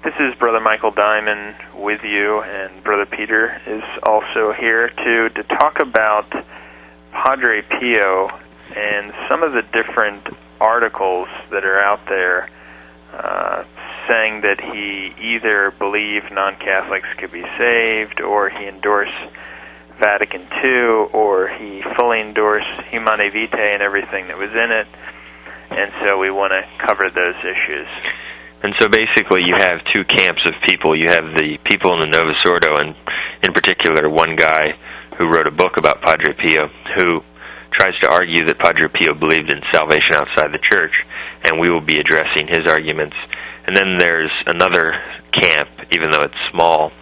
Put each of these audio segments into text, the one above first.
This is Brother Michael Diamond with you, and Brother Peter is also here to talk about Padre Pio and some of the different articles that are out there saying that he either believed non-Catholics could be saved, or he endorsed Vatican II, or he fully endorsed Humanae Vitae and everything that was in it. And so we want to cover those issues. And so basically you have two camps of people. You have the people in the Novus Ordo, and in particular one guy who wrote a book about Padre Pio, who tries to argue that Padre Pio believed in salvation outside the Church, and we will be addressing his arguments. And then there's another camp, even though it's small,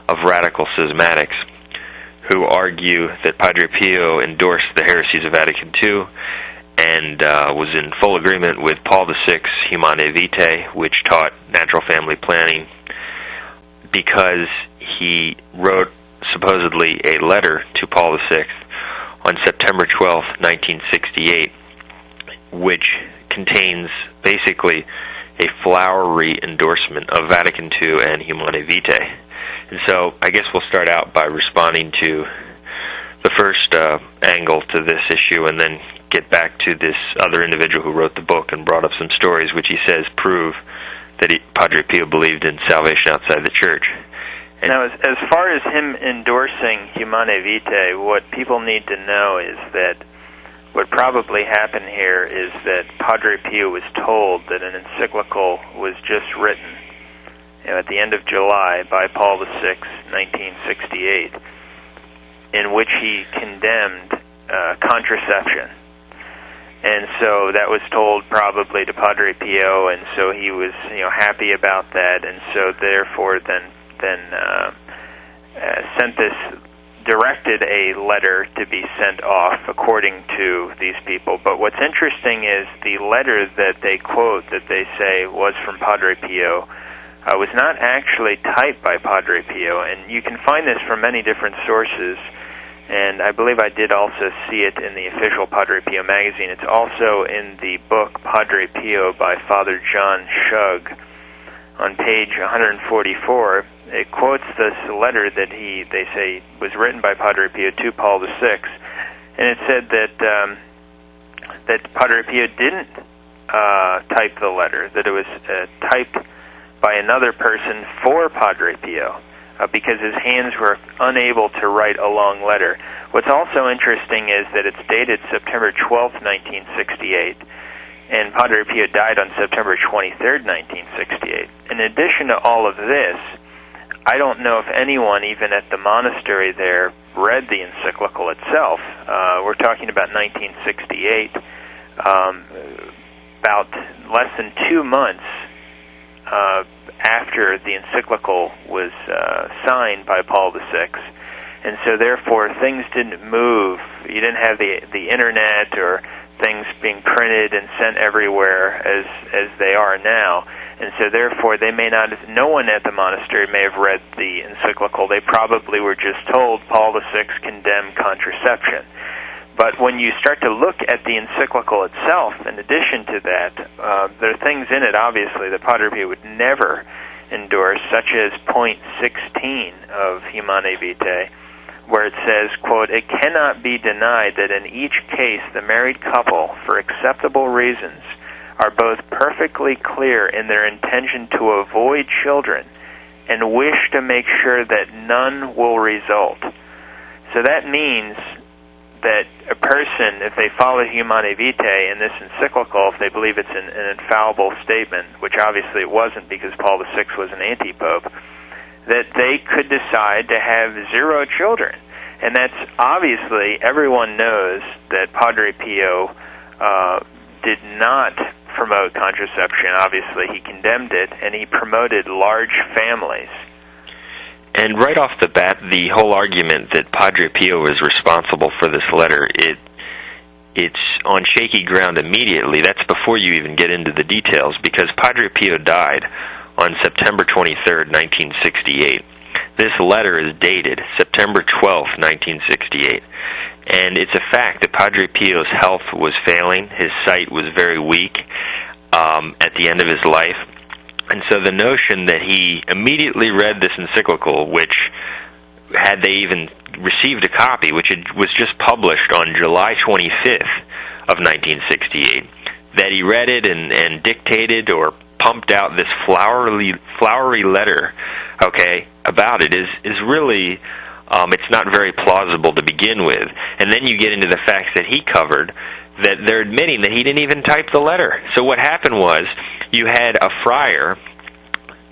of radical schismatics, who argue that Padre Pio endorsed the heresies of Vatican II, and was in full agreement with Paul VI's Humanae Vitae, which taught natural family planning, because he wrote supposedly a letter to Paul VI on September 12, 1968, which contains basically a flowery endorsement of Vatican II and Humanae Vitae. And so I guess we'll start out by responding to the first angle to this issue, and then get back to this other individual who wrote the book and brought up some stories which he says prove that Padre Pio believed in salvation outside the Church. And now, as far as him endorsing Humanae Vitae, what people need to know is that what probably happened here is that Padre Pio was told that an encyclical was just written at the end of July by Paul VI, 1968, in which he condemned contraception. And so that was told probably to Padre Pio, and so he was, happy about that, and so therefore then directed a letter to be sent off according to these people. But what's interesting is the letter that they quote, that they say was from Padre Pio, was not actually typed by Padre Pio, and you can find this from many different sources. And I believe I did also see it in the official Padre Pio magazine. It's also in the book Padre Pio by Father John Shug. On page 144, it quotes this letter that they say was written by Padre Pio to Paul VI, and it said that Padre Pio didn't type the letter, that it was typed by another person for Padre Pio, because his hands were unable to write a long letter. What's also interesting is that it's dated September 12, 1968, and Padre Pio died on September 23, 1968. In addition to all of this, I don't know if anyone, even at the monastery there, read the encyclical itself. We're talking about 1968, about less than 2 months after the encyclical was signed by Paul VI, and so therefore things didn't move. You didn't have the internet or things being printed and sent everywhere as they are now, and so therefore they may not have, no one at the monastery may have read the encyclical. They probably were just told Paul VI condemned contraception. But when you start to look at the encyclical itself, in addition to that, there are things in it, obviously, that Padre Pio would never endorse, such as point 16 of Humanae Vitae, where it says, quote, "It cannot be denied that in each case the married couple, for acceptable reasons, are both perfectly clear in their intention to avoid children and wish to make sure that none will result." So that means that a person, if they follow Humanae Vitae in this encyclical, if they believe it's an infallible statement, which obviously it wasn't because Paul VI was an anti-pope, that they could decide to have 0 children. And that's obviously, everyone knows that Padre Pio did not promote contraception. Obviously, he condemned it, and he promoted large families. And right off the bat, the whole argument that Padre Pio was responsible for this letter, it's on shaky ground immediately. That's before you even get into the details, because Padre Pio died on September 23, 1968. This letter is dated September 12, 1968. And it's a fact that Padre Pio's health was failing. His sight was very weak at the end of his life. And so the notion that he immediately read this encyclical, which, had they even received a copy, which was just published on July 25th of 1968, that he read it and dictated or pumped out this flowery letter, okay, about it is really, it's not very plausible to begin with. And then you get into the facts that he covered, that they're admitting that he didn't even type the letter. So what happened was, you had a friar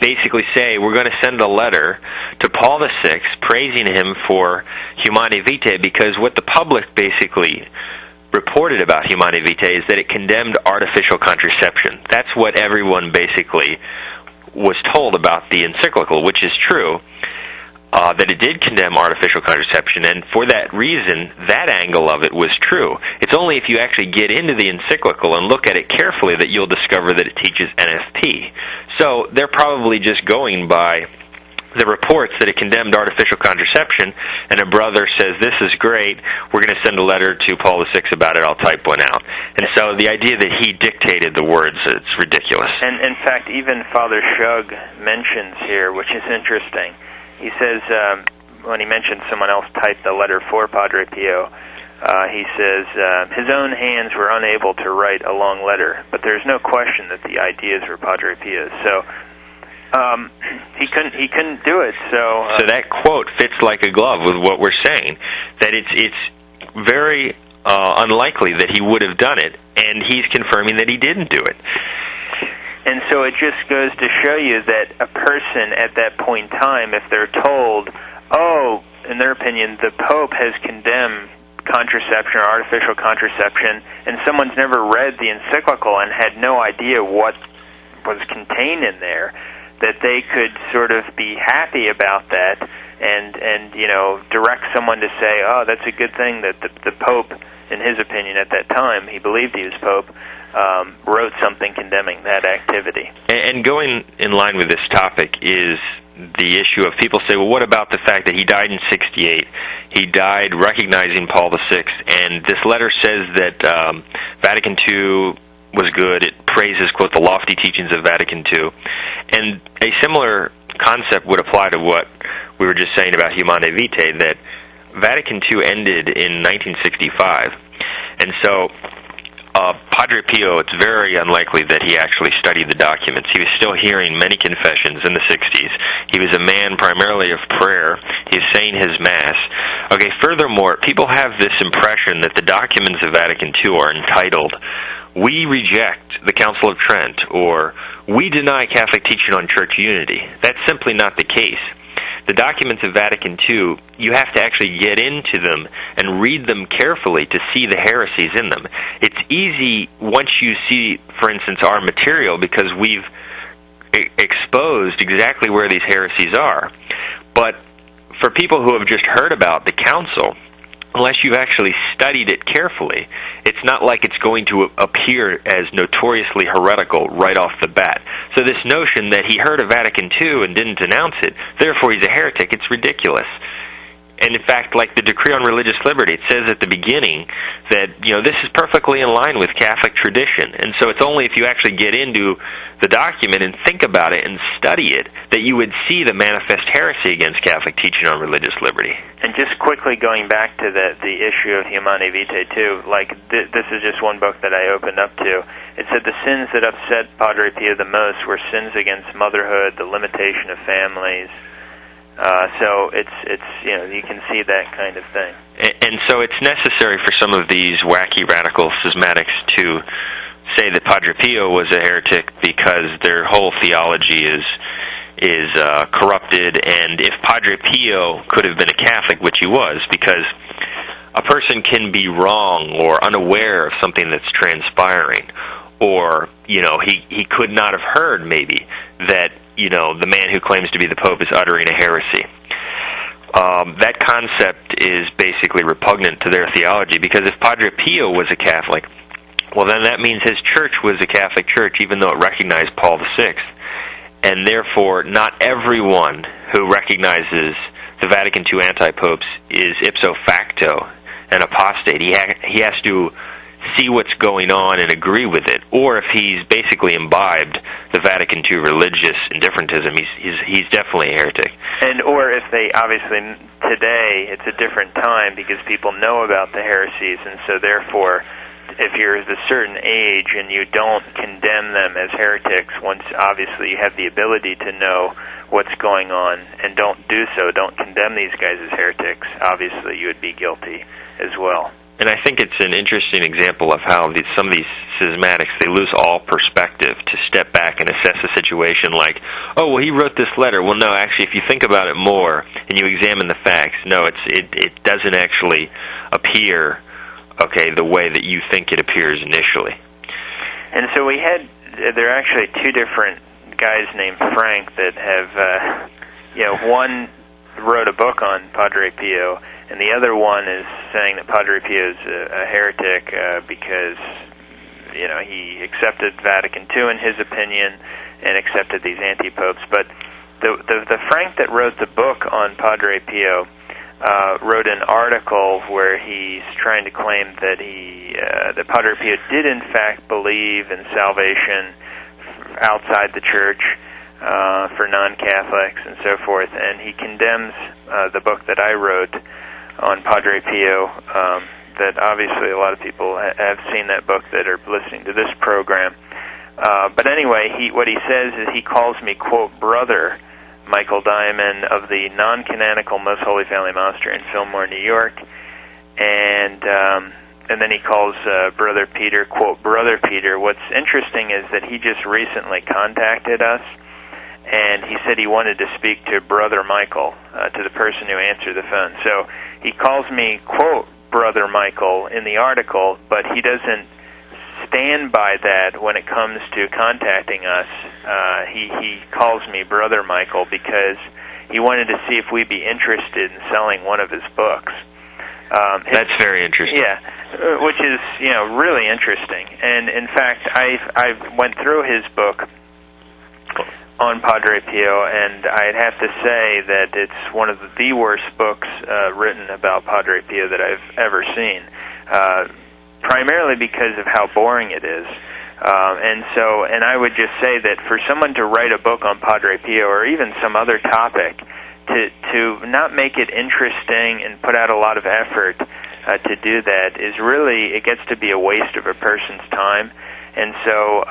basically say, we're going to send a letter to Paul VI praising him for Humanae Vitae, because what the public basically reported about Humanae Vitae is that it condemned artificial contraception. That's what everyone basically was told about the encyclical, which is true, that it did condemn artificial contraception, and for that reason, that angle of it was true. It's only if you actually get into the encyclical and look at it carefully that you'll discover that it teaches NFP. So they're probably just going by the reports that it condemned artificial contraception, and a brother says, this is great, we're going to send a letter to Paul VI about it, I'll type one out. And so the idea that he dictated the words, it's ridiculous. And in fact, even Father Shug mentions here, which is interesting, he says, when he mentions someone else typed the letter for Padre Pio, he says, his own hands were unable to write a long letter, but there's no question that the ideas were Padre Pio's. So he couldn't do it. So that quote fits like a glove with what we're saying, that it's very unlikely that he would have done it, and he's confirming that he didn't do it. And so it just goes to show you that a person at that point in time, if they're told, oh, in their opinion, the Pope has condemned contraception or artificial contraception, and someone's never read the encyclical and had no idea what was contained in there, that they could sort of be happy about that and you know, direct someone to say, oh, that's a good thing that the Pope, in his opinion at that time, he believed he was Pope, wrote something condemning that activity. And going in line with this topic is the issue of people say, well, what about the fact that he died in 68? He died recognizing Paul VI, and this letter says that Vatican II was good. It praises, quote, the lofty teachings of Vatican II. And a similar concept would apply to what we were just saying about Humanae Vitae, that Vatican II ended in 1965. And so Padre Pio, it's very unlikely that he actually studied the documents. He was still hearing many confessions in the 60s. He was a man primarily of prayer. He was saying his Mass. Okay, furthermore, people have this impression that the documents of Vatican II are entitled, we reject the Council of Trent, or we deny Catholic teaching on church unity. That's simply not the case. The documents of Vatican II, you have to actually get into them and read them carefully to see the heresies in them. It's easy once you see, for instance, our material, because we've exposed exactly where these heresies are. But for people who have just heard about the council, unless you've actually studied it carefully, it's not like it's going to appear as notoriously heretical right off the bat. So this notion that he heard of Vatican II and didn't denounce it, therefore he's a heretic, it's ridiculous. And in fact, like the Decree on Religious Liberty, it says at the beginning that, you know, this is perfectly in line with Catholic tradition. And so it's only if you actually get into the document and think about it and study it that you would see the manifest heresy against Catholic teaching on religious liberty. And just quickly going back to the issue of Humanae Vitae too, like this is just one book that I opened up to. It said the sins that upset Padre Pio the most were sins against motherhood, the limitation of families. So it's you know, you can see that kind of thing. And so it's necessary for some of these wacky radical schismatics to say that Padre Pio was a heretic because their whole theology is corrupted. And if Padre Pio could have been a Catholic, which he was, because a person can be wrong or unaware of something that's transpiring, or, you know, he could not have heard maybe that, you know, the man who claims to be the Pope is uttering a heresy. That concept is basically repugnant to their theology, because if Padre Pio was a Catholic, well, then that means his church was a Catholic church, even though it recognized Paul VI. And therefore, not everyone who recognizes the Vatican II anti-popes is ipso facto an apostate. He has to see what's going on and agree with it, or if he's basically imbibed the Vatican II religious indifferentism, he's definitely a heretic. And or if they, obviously today it's a different time because people know about the heresies, and so therefore if you're of a certain age and you don't condemn them as heretics, once obviously you have the ability to know what's going on and don't condemn these guys as heretics, obviously you would be guilty as well. And I think it's an interesting example of how some of these schismatics, they lose all perspective to step back and assess a situation like, oh, well, he wrote this letter. Well, no, actually, if you think about it more and you examine the facts, no, it doesn't actually appear, okay, the way that you think it appears initially. And so there are actually two different guys named Frank that have, one wrote a book on Padre Pio, and the other one is saying that Padre Pio is a heretic because, he accepted Vatican II in his opinion and accepted these anti-popes. But the Frank that wrote the book on Padre Pio wrote an article where he's trying to claim that that Padre Pio did in fact believe in salvation outside the church for non-Catholics and so forth, and he condemns the book that I wrote on Padre Pio, that obviously a lot of people have seen that book that are listening to this program. But anyway, what he says is he calls me, quote, brother Michael Diamond of the non-canonical Most Holy Family Monastery in Fillmore, New York, and then he calls Brother Peter, quote, Brother Peter. What's interesting is that he just recently contacted us, and he said he wanted to speak to Brother Michael, to the person who answered the phone. So he calls me, quote, Brother Michael in the article, but he doesn't stand by that when it comes to contacting us. He calls me Brother Michael because he wanted to see if we'd be interested in selling one of his books. That's very interesting. Yeah, which is, really interesting. And in fact, I went through his book on Padre Pio, and I'd have to say that it's one of the worst books written about Padre Pio that I've ever seen, primarily because of how boring it is. And I would just say that for someone to write a book on Padre Pio or even some other topic, to not make it interesting and put out a lot of effort to do that is really, it gets to be a waste of a person's time. And so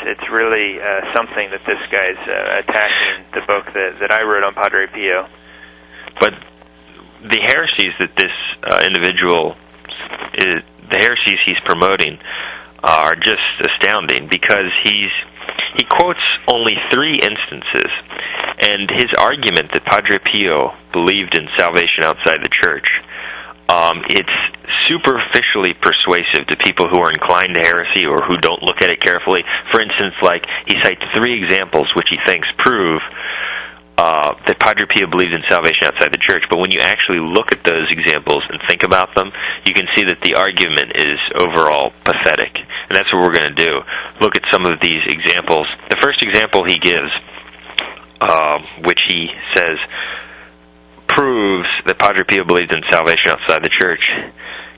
it's really something that this guy's attacking the book that I wrote on Padre Pio. But the heresies that this individual, the heresies he's promoting, are just astounding because he quotes only 3 instances, and his argument that Padre Pio believed in salvation outside the church, it's superficially persuasive to people who are inclined to heresy or who don't look at it carefully. For instance, like he cites 3 examples which he thinks prove that Padre Pio believed in salvation outside the church, but when you actually look at those examples and think about them, you can see that the argument is overall pathetic. And that's what we're going to do. Look at some of these examples. The first example he gives, which he says proves that Padre Pio believed in salvation outside the church,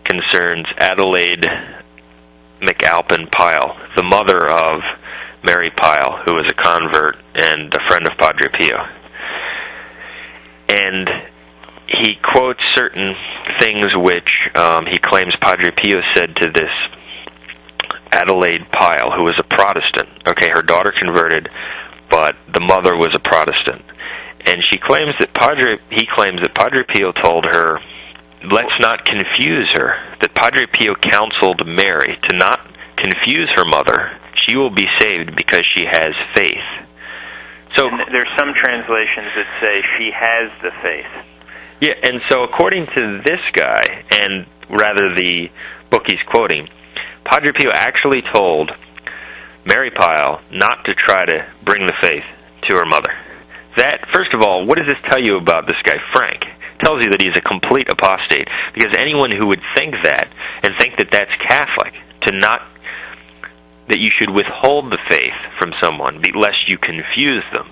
concerns Adelaide McAlpin Pyle, the mother of Mary Pyle, who was a convert and a friend of Padre Pio. And he quotes certain things which he claims Padre Pio said to this Adelaide Pyle, who was a Protestant. Okay, her daughter converted, but the mother was a Protestant. And he claims that Padre Pio told her, let's not confuse her, that Padre Pio counseled Mary to not confuse her mother. She will be saved because she has faith. So there's some translations that say she has the faith. Yeah, and so according to this guy, and rather the book he's quoting, Padre Pio actually told Mary Pyle not to try to bring the faith to her mother. That, first of all, what does this tell you about this guy, Frank? It tells you that he's a complete apostate, because anyone who would think that, and think that that's Catholic, that you should withhold the faith from someone lest you confuse them.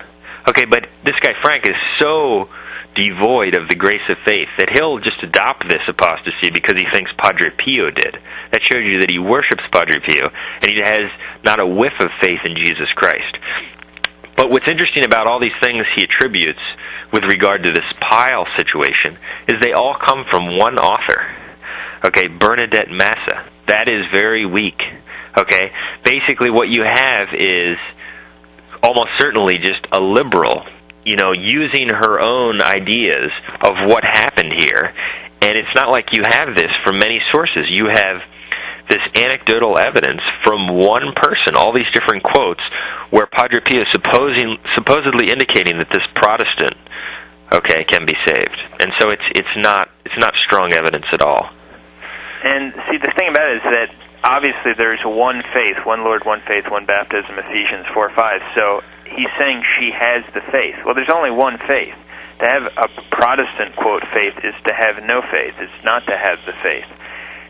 Okay, but this guy Frank is so devoid of the grace of faith, that he'll just adopt this apostasy because he thinks Padre Pio did. That shows you that he worships Padre Pio, and he has not a whiff of faith in Jesus Christ. But what's interesting about all these things he attributes with regard to this pile situation is they all come from one author. Okay, Bernadette Massa. That is very weak. Okay, basically what you have is almost certainly just a liberal, using her own ideas of what happened here. And it's not like you have this from many sources. You have this anecdotal evidence from one person, all these different quotes, where Padre Pio is supposedly indicating that this Protestant, can be saved. And so it's not strong evidence at all. And see, the thing about it is that obviously there's one faith, one Lord, one faith, one baptism, Ephesians 4:5. So he's saying she has the faith. Well, there's only one faith. To have a Protestant, quote, faith is to have no faith. It's not to have the faith.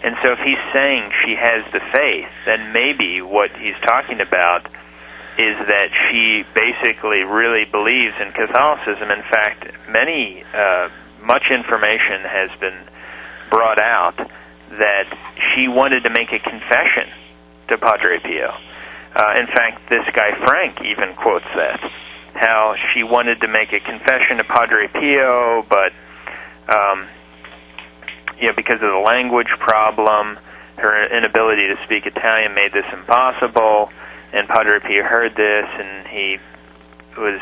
And so if he's saying she has the faith, then maybe what he's talking about is that she basically really believes in Catholicism. In fact, much information has been brought out that she wanted to make a confession to Padre Pio. In fact, this guy Frank even quotes that, how she wanted to make a confession to Padre Pio, but because of the language problem, her inability to speak Italian made this impossible, and Padre Pio heard this, and he was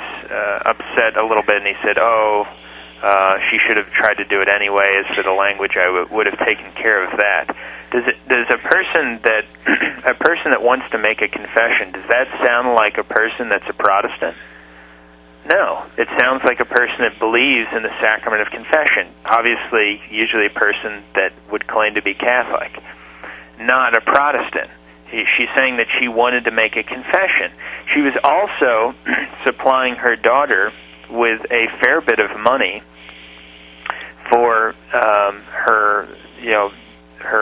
upset a little bit, and he said, she should have tried to do it anyway. As for the language, I would have taken care of that. Does a person that wants to make a confession, does that sound like a person that's a Protestant? No, it sounds like a person that believes in the sacrament of confession. Obviously, usually a person that would claim to be Catholic, not a Protestant. She's saying that she wanted to make a confession. She was also supplying her daughter with a fair bit of money for her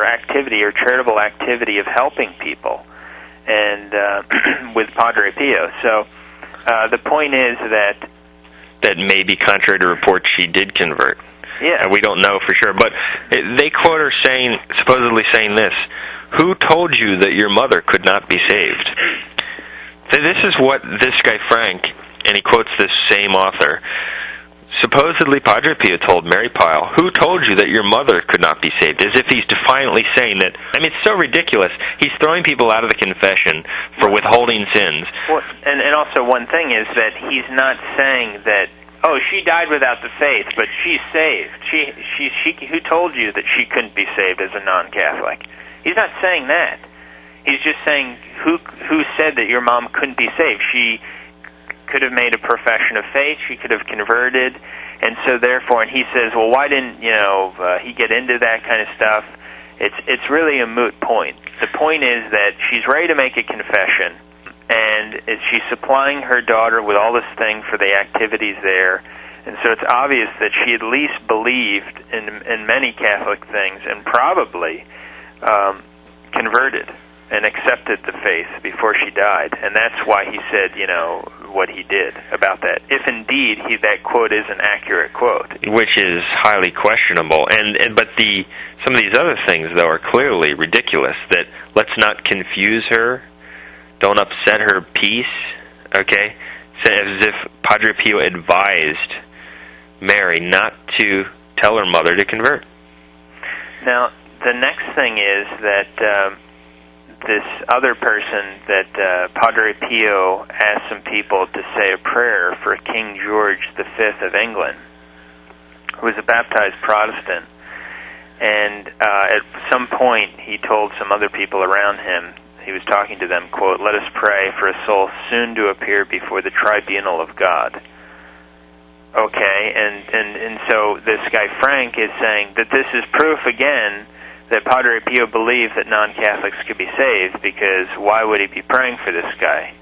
activity, her charitable activity of helping people, and with Padre Pio. So the point is that maybe, contrary to reports, she did convert. Yeah, and we don't know for sure. But they quote her supposedly saying this: "Who told you that your mother could not be saved?" So this is what this guy Frank, and he quotes this same author, supposedly Padre Pio told Mary Pyle, "Who told you that your mother could not be saved?" As if he's defiantly saying that. I mean, it's so ridiculous. He's throwing people out of the confession for withholding sins. Well, and also one thing is that he's not saying that, she died without the faith, but she's saved. She who told you that she couldn't be saved as a non-Catholic? He's not saying that. He's just saying, who said that your mom couldn't be saved? She could have made a profession of faith, she could have converted, and so therefore, and he says, well, why didn't he get into that kind of stuff? It's really a moot point. The point is that she's ready to make a confession, and she's supplying her daughter with all this thing for the activities there, and so it's obvious that she at least believed in many Catholic things, and probably converted and accepted the faith before she died, and that's why he said, what he did about that. If indeed that quote is an accurate quote, which is highly questionable, but some of these other things though are clearly ridiculous. That let's not confuse her, don't upset her peace. Okay, so as if Padre Pio advised Mary not to tell her mother to convert. Now, the next thing is that this other person that Padre Pio asked some people to say a prayer for King George V of England, who was a baptized Protestant, and at some point he told some other people around him, he was talking to them, quote, "Let us pray for a soul soon to appear before the tribunal of God." Okay, and so this guy Frank is saying that this is proof again that Padre Pio believed that non-Catholics could be saved, because why would he be praying for this guy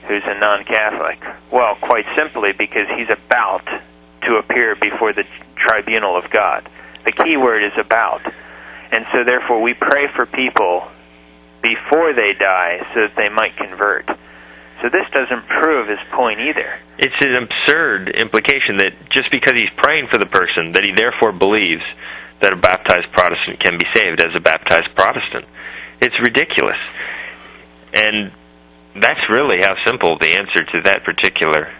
who's a non-Catholic? Well, quite simply because he's about to appear before the tribunal of God. The key word is about. And so therefore we pray for people before they die so that they might convert. So this doesn't prove his point either. It's an absurd implication that just because he's praying for the person, that he therefore believes that a baptized Protestant can be saved as a baptized Protestant. It's ridiculous. And that's really how simple the answer to that particular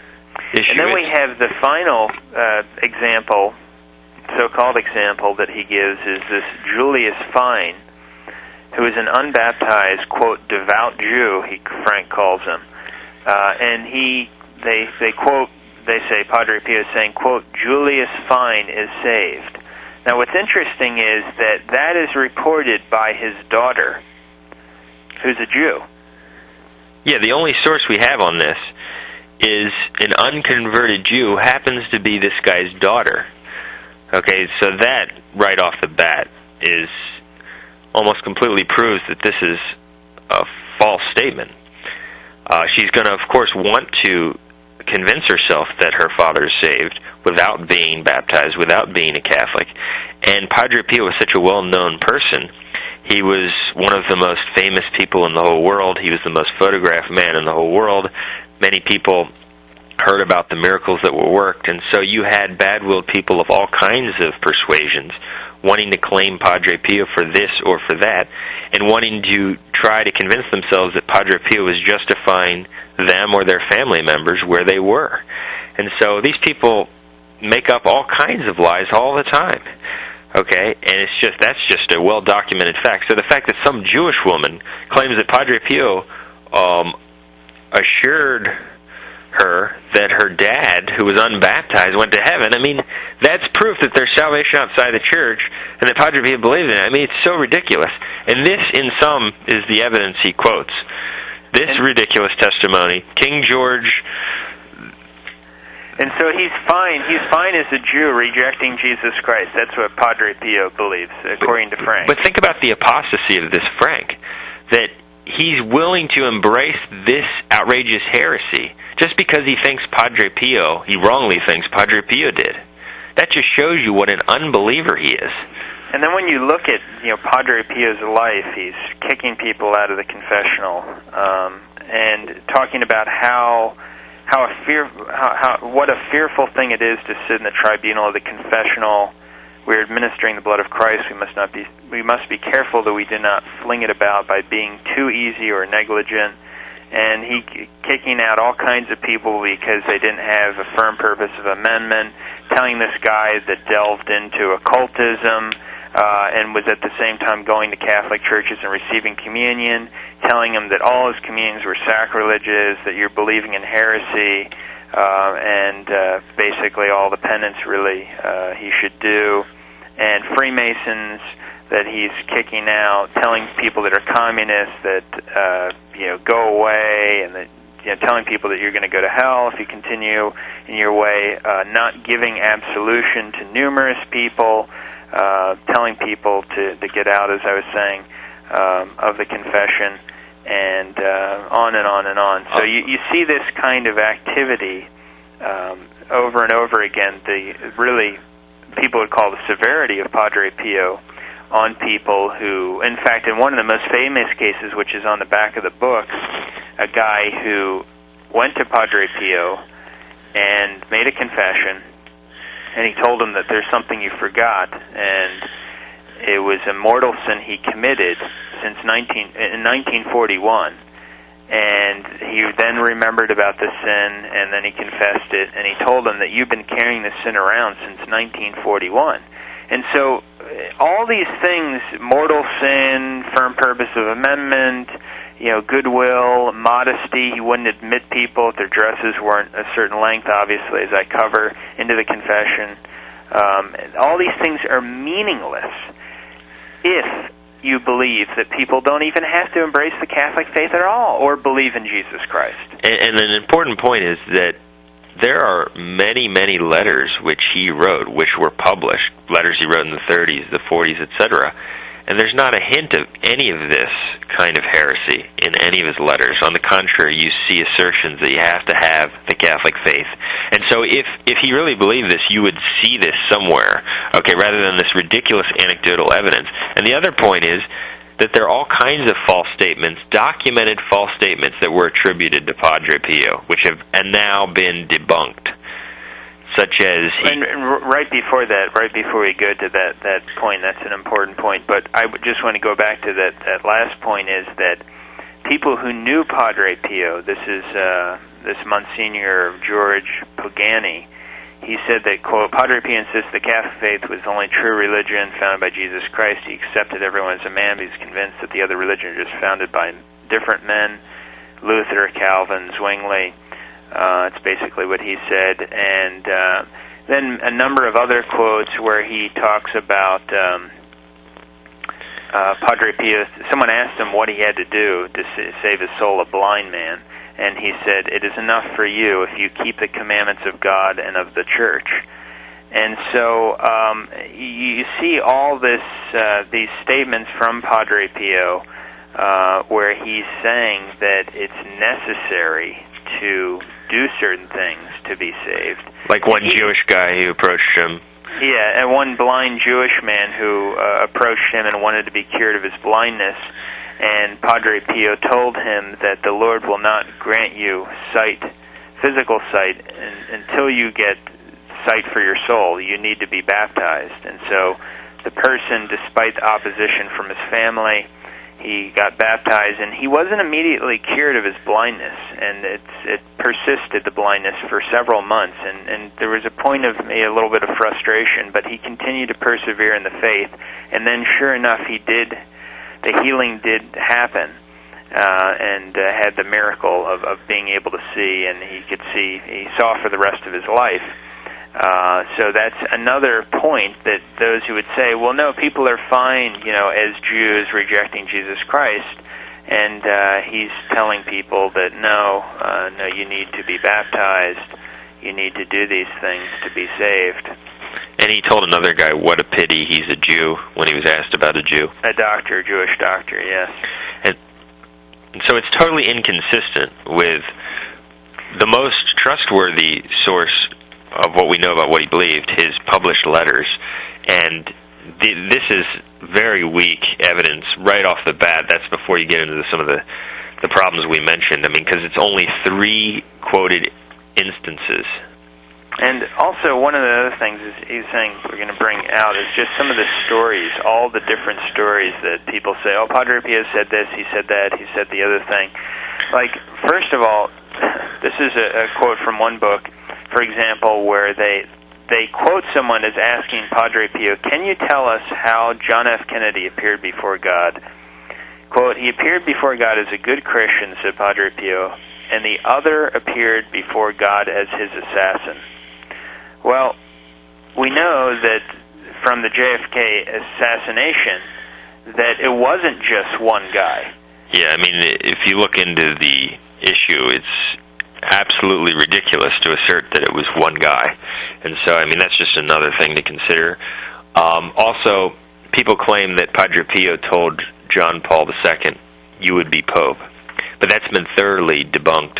issue is. And then we have the final example, so-called example that he gives is this Julius Fine, who is an unbaptized, quote, devout Jew, Frank calls him. And they say, Padre Pio is saying, quote, Julius Fine is saved. Now what's interesting is that is reported by his daughter, who's a Jew. Yeah, the only source we have on this is an unconverted Jew who happens to be this guy's daughter. Okay, so that, right off the bat, is almost completely proves that this is a false statement. She's going to, of course, want to convince herself that her father is saved without being baptized, without being a Catholic. And Padre Pio was such a well-known person. He was one of the most famous people in the whole world. He was the most photographed man in the whole world. Many people heard about the miracles that were worked, and so you had bad-willed people of all kinds of persuasions wanting to claim Padre Pio for this or for that, and wanting to try to convince themselves that Padre Pio was justifying them or their family members where they were. And so these people make up all kinds of lies all the time. Okay, and that's just a well-documented fact. So the fact that some Jewish woman claims that Padre Pio assured her that her dad, who was unbaptized, went to heaven, I mean, that's proof that there's salvation outside the church and that Padre Pio believed in it. I mean, it's so ridiculous. And this, in sum, is the evidence he quotes. This ridiculous testimony, King George... And so he's fine as a Jew rejecting Jesus Christ. That's what Padre Pio believes, according to Frank. But think about the apostasy of this Frank, that he's willing to embrace this outrageous heresy just because he wrongly thinks Padre Pio did. That just shows you what an unbeliever he is. And then when you look at Padre Pio's life, he's kicking people out of the confessional and talking about what a fearful thing it is to sit in the tribunal of the confessional. We're administering the blood of Christ. We must be careful that we do not fling it about by being too easy or negligent. And he kicking out all kinds of people because they didn't have a firm purpose of amendment, telling this guy that delved into occultism and was at the same time going to Catholic churches and receiving communion, telling him that all his communions were sacrilegious, that you're believing in heresy, and basically all the penance really he should do, and Freemasons that he's kicking out, telling people that are communists that go away, and that telling people that you're going to go to hell if you continue in your way, not giving absolution to numerous people, telling people to get out, as I was saying, of the confession, and on and on and on. So you see this kind of activity over and over again. People would call the severity of Padre Pio on people who, in fact, in one of the most famous cases, which is on the back of the book, a guy who went to Padre Pio and made a confession, and he told him that there's something you forgot, and it was a mortal sin he committed in 1941. And he then remembered about the sin, and then he confessed it, and he told him that you've been carrying this sin around since 1941. And so all these things, mortal sin, firm purpose of amendment, goodwill, modesty, he wouldn't admit people if their dresses weren't a certain length, obviously, as I cover into the confession. All these things are meaningless if you believe that people don't even have to embrace the Catholic faith at all or believe in Jesus Christ. And an important point is that there are many, many letters which he wrote, which were published, letters he wrote in the 30s, the 40s, etc., and there's not a hint of any of this kind of heresy in any of his letters. On the contrary, you see assertions that you have to have the Catholic faith. And so if he really believed this, you would see this somewhere, okay, rather than this ridiculous anecdotal evidence. And the other point is that there are all kinds of false statements, documented false statements that were attributed to Padre Pio, which have now been debunked, such as... And right before we go to that point, that's an important point, but I just want to go back to that last point, is that people who knew Padre Pio, this is this Monsignor George Pagani, he said that, quote, Padre Pio insists the Catholic faith was the only true religion founded by Jesus Christ. He accepted everyone as a man, but he's convinced that the other religions are just founded by different men, Luther, Calvin, Zwingli. It's basically what he said. And then a number of other quotes where he talks about Padre Pio. Someone asked him what he had to do to save his soul, a blind man. And he said, it is enough for you if you keep the commandments of God and of the Church. And so you see all these statements from Padre Pio where he's saying that it's necessary to do certain things to be saved. Like one Jewish guy who approached him. Yeah, and one blind Jewish man who approached him and wanted to be cured of his blindness. And Padre Pio told him that the Lord will not grant you sight, physical sight, until you get sight for your soul. You need to be baptized. And so the person, despite the opposition from his family, he got baptized, and he wasn't immediately cured of his blindness, and it persisted, the blindness, for several months. And there was a point of maybe a little bit of frustration, but he continued to persevere in the faith. And then, sure enough, the healing did happen, and had the miracle of being able to see, and he saw for the rest of his life. So that's another point, that those who would say, well, no, people are fine, as Jews rejecting Jesus Christ, and he's telling people that no, you need to be baptized, you need to do these things to be saved. And he told another guy, what a pity he's a Jew, when he was asked about a Jew. A doctor, Jewish doctor, yes. And so it's totally inconsistent with the most trustworthy source of what we know about what he believed, his published letters. And this is very weak evidence right off the bat. That's before you get into some of the problems we mentioned. I mean, because it's only 3 quoted instances. And also, one of the other things he's saying we're going to bring out is just some of the stories, all the different stories that people say, oh, Padre Pio said this, he said that, he said the other thing. Like, first of all, this is a quote from one book, for example, where they quote someone as asking Padre Pio, can you tell us how John F. Kennedy appeared before God? Quote, he appeared before God as a good Christian, said Padre Pio, and the other appeared before God as his assassin. Well, we know that from the JFK assassination that it wasn't just one guy. Yeah, I mean, if you look into the issue, it's absolutely ridiculous to assert that it was one guy. And so, I mean, that's just another thing to consider. Also, people claim that Padre Pio told John Paul II, you would be Pope. But that's been thoroughly debunked.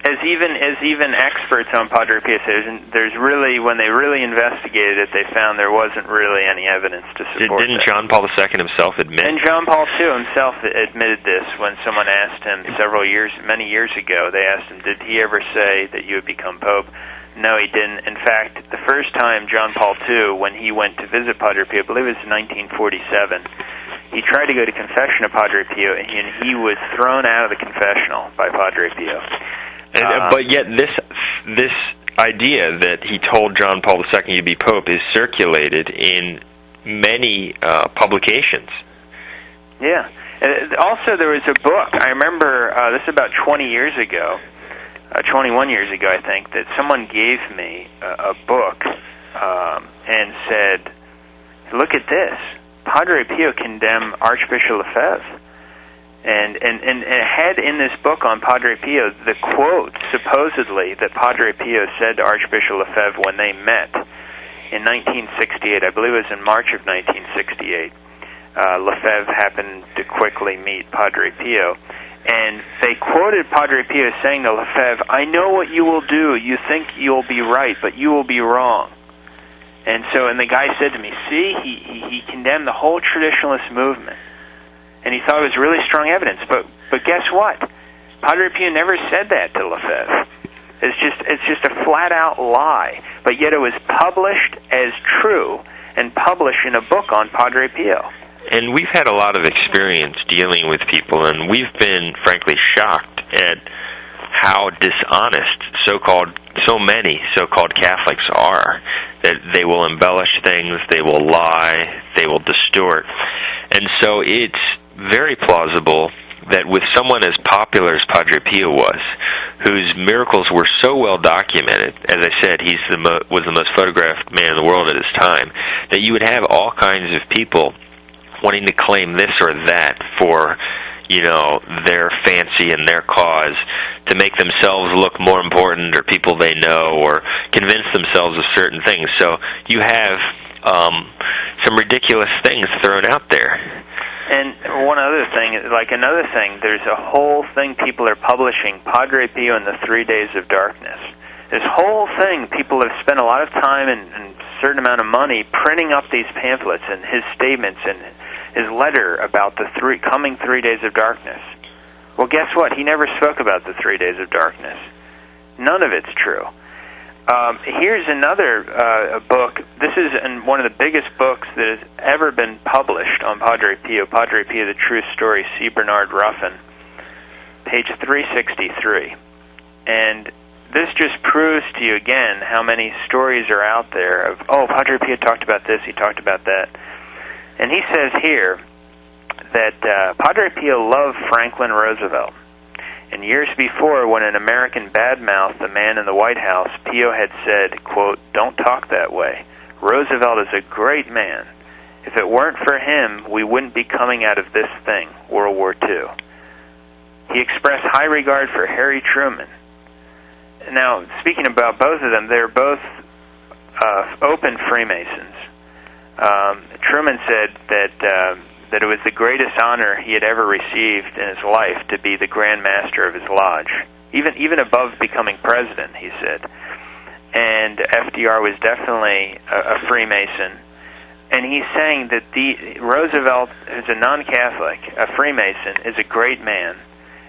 As even experts on Padre Pio say, there's really, when they really investigated it, they found there wasn't really any evidence to support Didn't that. John Paul II himself admit? And John Paul II himself admitted this when someone asked him many years ago, they asked him, did he ever say that you would become Pope? No, he didn't. In fact, the first time John Paul II, when he went to visit Padre Pio, I believe it was 1947, he tried to go to confession of Padre Pio, and he was thrown out of the confessional by Padre Pio. But yet this idea that he told John Paul II you'd be Pope is circulated in many publications. Yeah. Also, there was a book, I remember, this is about 21 years ago, I think, that someone gave me a book and said, look at this. Padre Pio condemned Archbishop Lefebvre. And it had in this book on Padre Pio the quote, supposedly, that Padre Pio said to Archbishop Lefebvre when they met in 1968. I believe it was in March of 1968. Lefebvre happened to quickly meet Padre Pio. And they quoted Padre Pio saying to Lefebvre, I know what you will do. You think you'll be right, but you will be wrong. And the guy said to me, see, he condemned the whole traditionalist movement. and he thought it was really strong evidence. But guess what? Padre Pio never said that to Lefebvre. It's just a flat-out lie. But yet it was published as true and published in a book on Padre Pio. And we've had a lot of experience dealing with people, and we've been, frankly, shocked at how dishonest so many so-called Catholics are, that they will embellish things, they will lie, they will distort. And so it's very plausible that with someone as popular as Padre Pio was, whose miracles were so well documented, as I said, he was the most photographed man in the world at his time, that you would have all kinds of people wanting to claim this or that for, their fancy and their cause, to make themselves look more important, or people they know, or convince themselves of certain things. So you have some ridiculous things thrown out there. And one other thing, another thing, there's a whole thing people are publishing, Padre Pio and the 3 Days of Darkness. This whole thing, people have spent a lot of time and a certain amount of money printing up these pamphlets and his statements and his letter about the coming 3 Days of Darkness. Well, guess what? He never spoke about the 3 Days of Darkness. None of it's true. Here's another book. This is one of the biggest books that has ever been published on Padre Pio, The True Story, C. Bernard Ruffin, page 363. And this just proves to you again how many stories are out there of, Padre Pio talked about this, he talked about that. And he says here that Padre Pio loved Franklin Roosevelt. And years before, when an American badmouthed the man in the White House, Pio had said, quote, "Don't talk that way. Roosevelt is a great man. If it weren't for him, we wouldn't be coming out of this thing, World War II." He expressed high regard for Harry Truman. Now, speaking about both of them, they're both open Freemasons. Truman said that it was the greatest honor he had ever received in his life to be the Grand Master of his lodge, even above becoming president, he said. And FDR was definitely a Freemason. And he's saying that Roosevelt, who's a non-Catholic, a Freemason, is a great man,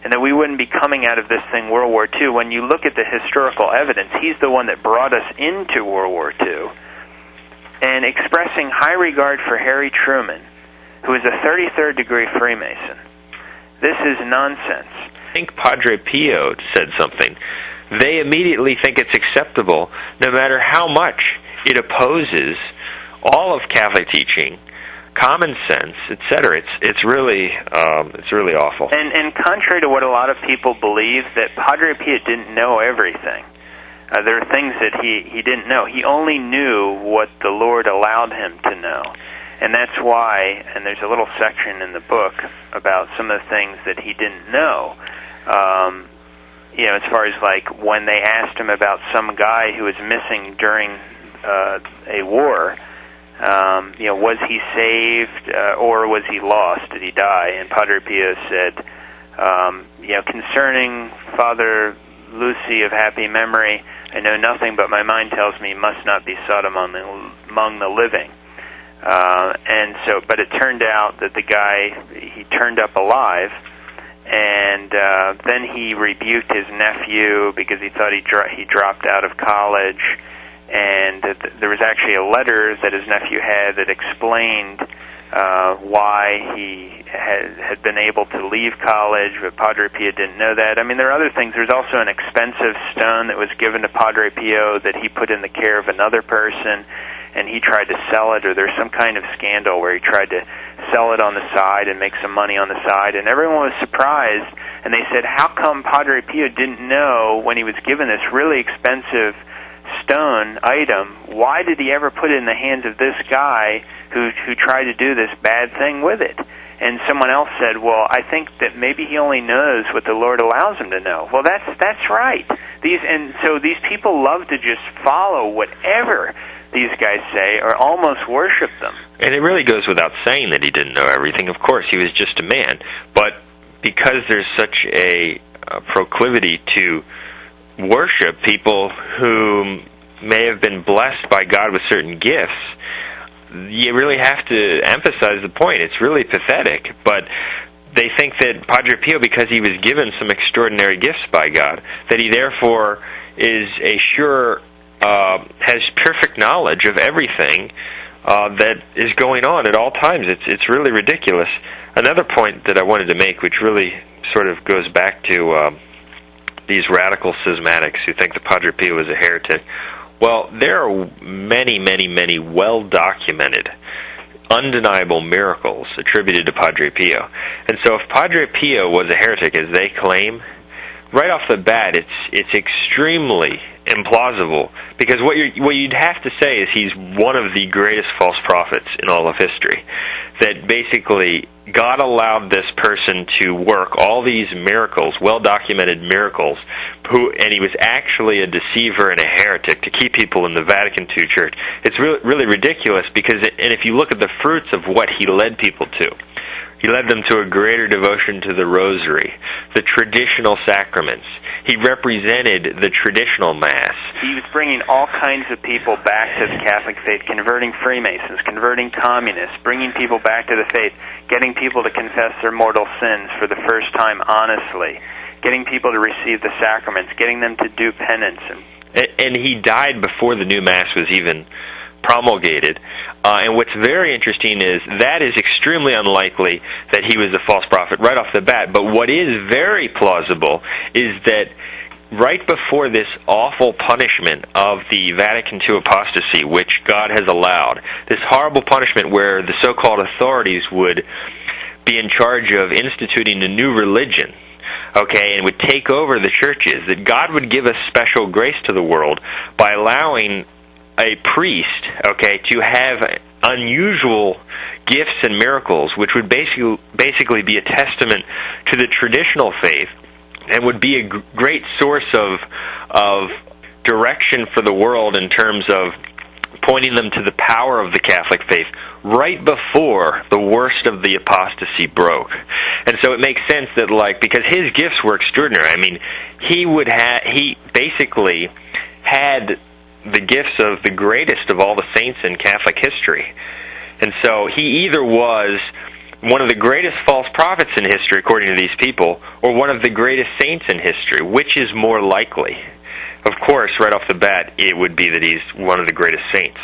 and that we wouldn't be coming out of this thing, World War II. When you look at the historical evidence, he's the one that brought us into World War II. And expressing high regard for Harry Truman, who is a 33rd degree Freemason. This is nonsense. I think Padre Pio said something. They immediately think it's acceptable, no matter how much it opposes all of Catholic teaching, common sense, etc. It's really awful. And contrary to what a lot of people believe, that Padre Pio didn't know everything. There are things that he didn't know. He only knew what the Lord allowed him to know. And that's why, and there's a little section in the book about some of the things that he didn't know. As far as when they asked him about some guy who was missing during a war, was he saved or was he lost? Did he die? And Padre Pio said, concerning Father Lucy of happy memory, I know nothing, but my mind tells me he must not be sought among the living. But it turned out that the guy, he turned up alive, and then he rebuked his nephew because he thought he dropped out of college, and there was actually a letter that his nephew had that explained why he had been able to leave college, but Padre Pio didn't know that. I mean, there are other things. There's also an expensive stone that was given to Padre Pio that he put in the care of another person, and he tried to sell it, or there's some kind of scandal where he tried to sell it on the side and make some money on the side, and everyone was surprised, and they said, how come Padre Pio didn't know when he was given this really expensive stone item, why did he ever put it in the hands of this guy who tried to do this bad thing with it? And someone else said, well, I think that maybe he only knows what the Lord allows him to know. Well, that's right. So these people love to just follow whatever these guys say, or almost worship them. And it really goes without saying that he didn't know everything. Of course, he was just a man. But because there's such a proclivity to worship people who may have been blessed by God with certain gifts, you really have to emphasize the point. It's really pathetic, but they think that Padre Pio, because he was given some extraordinary gifts by God, that he therefore is has perfect knowledge of everything that is going on at all times. It's really ridiculous. Another point that I wanted to make, which really sort of goes back to these radical schismatics who think that Padre Pio is a heretic. Well, there are many, many, many well-documented, undeniable miracles attributed to Padre Pio. And so if Padre Pio was a heretic, as they claim, right off the bat, it's extremely implausible, because what you'd have to say is he's one of the greatest false prophets in all of history. That basically God allowed this person to work all these miracles, well-documented miracles, and he was actually a deceiver and a heretic to keep people in the Vatican II Church. It's really ridiculous, and if you look at the fruits of what he led people to, he led them to a greater devotion to the rosary, the traditional sacraments. He represented the traditional Mass. He was bringing all kinds of people back to the Catholic faith, converting Freemasons, converting communists, bringing people back to the faith, getting people to confess their mortal sins for the first time honestly, getting people to receive the sacraments, getting them to do penance. And he died before the new Mass was even promulgated. And what's very interesting is that is extremely unlikely that he was a false prophet right off the bat. But what is very plausible is that right before this awful punishment of the Vatican II apostasy, which God has allowed, this horrible punishment where the so-called authorities would be in charge of instituting a new religion, and would take over the churches, that God would give a special grace to the world by allowing a priest, to have unusual gifts and miracles, which would basically be a testament to the traditional faith, and would be a great source of direction for the world in terms of pointing them to the power of the Catholic faith right before the worst of the apostasy broke. And so it makes sense that, because his gifts were extraordinary. I mean, he basically had the gifts of the greatest of all the saints in Catholic history. And so he either was one of the greatest false prophets in history, according to these people, or one of the greatest saints in history. Which is more likely? Of course, right off the bat, it would be that he's one of the greatest saints.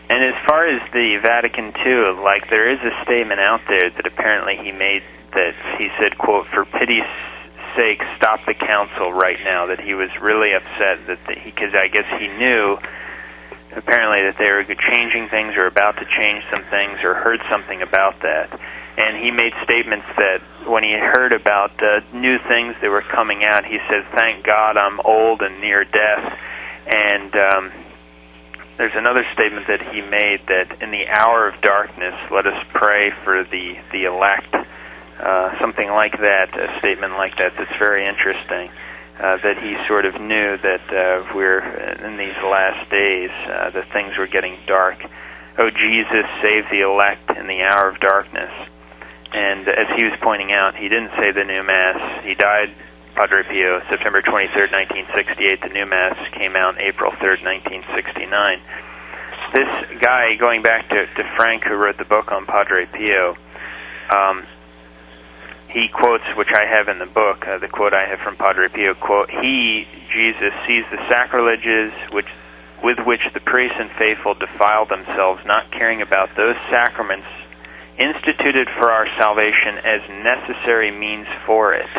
And as far as the Vatican II, there is a statement out there that apparently he made that he said, quote, "For pity's sake, stop the council right now," that he was really upset because I guess he knew apparently that they were changing things or about to change some things or heard something about that. And he made statements that when he heard about new things that were coming out, he says, "Thank God I'm old and near death." And there's another statement that he made that in the hour of darkness, let us pray for the elect. Something like that, a statement like that, that's very interesting, that he sort of knew that we're in these last days, that things were getting dark. Oh, Jesus, save the elect in the hour of darkness. And as he was pointing out, he didn't say the new Mass. He died, Padre Pio, September 23rd, 1968. The new Mass came out April 3rd, 1969. This guy, going back to Frank, who wrote the book on Padre Pio, he quotes, which I have in the book, the quote I have from Padre Pio, quote, "He, Jesus, sees the sacrileges with which the priests and faithful defile themselves, not caring about those sacraments instituted for our salvation as necessary means for it,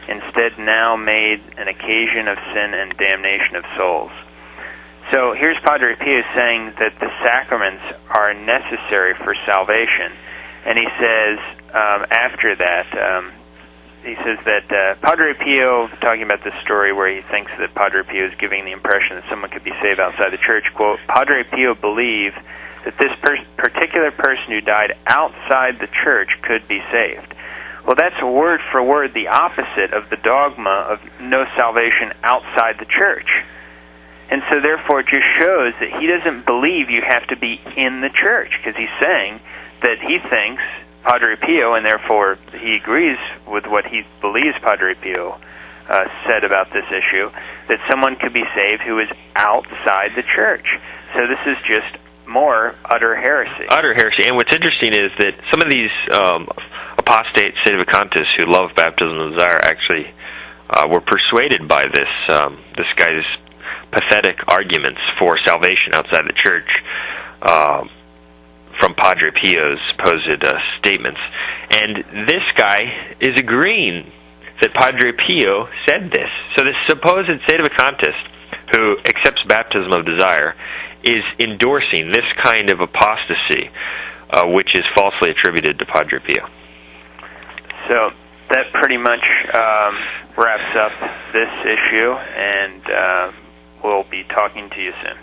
instead now made an occasion of sin and damnation of souls." So here's Padre Pio saying that the sacraments are necessary for salvation. And he says, after that, he says that Padre Pio, talking about this story where he thinks that Padre Pio is giving the impression that someone could be saved outside the church, quote, "Padre Pio believed that this particular person who died outside the church could be saved." Well, that's word for word the opposite of the dogma of no salvation outside the church. And so therefore it just shows that he doesn't believe you have to be in the church, because he's saying that he thinks, Padre Pio, and therefore he agrees with what he believes Padre Pio said about this issue, that someone could be saved who is outside the church. So this is just more utter heresy. Utter heresy. And what's interesting is that some of these apostate sedevacantists who love baptism of desire actually were persuaded by this guy's pathetic arguments for salvation outside the church from Padre Pio's supposed statements. And this guy is agreeing that Padre Pio said this. So this supposed sedevacantist who accepts baptism of desire is endorsing this kind of apostasy, which is falsely attributed to Padre Pio. So that pretty much wraps up this issue, and we'll be talking to you soon.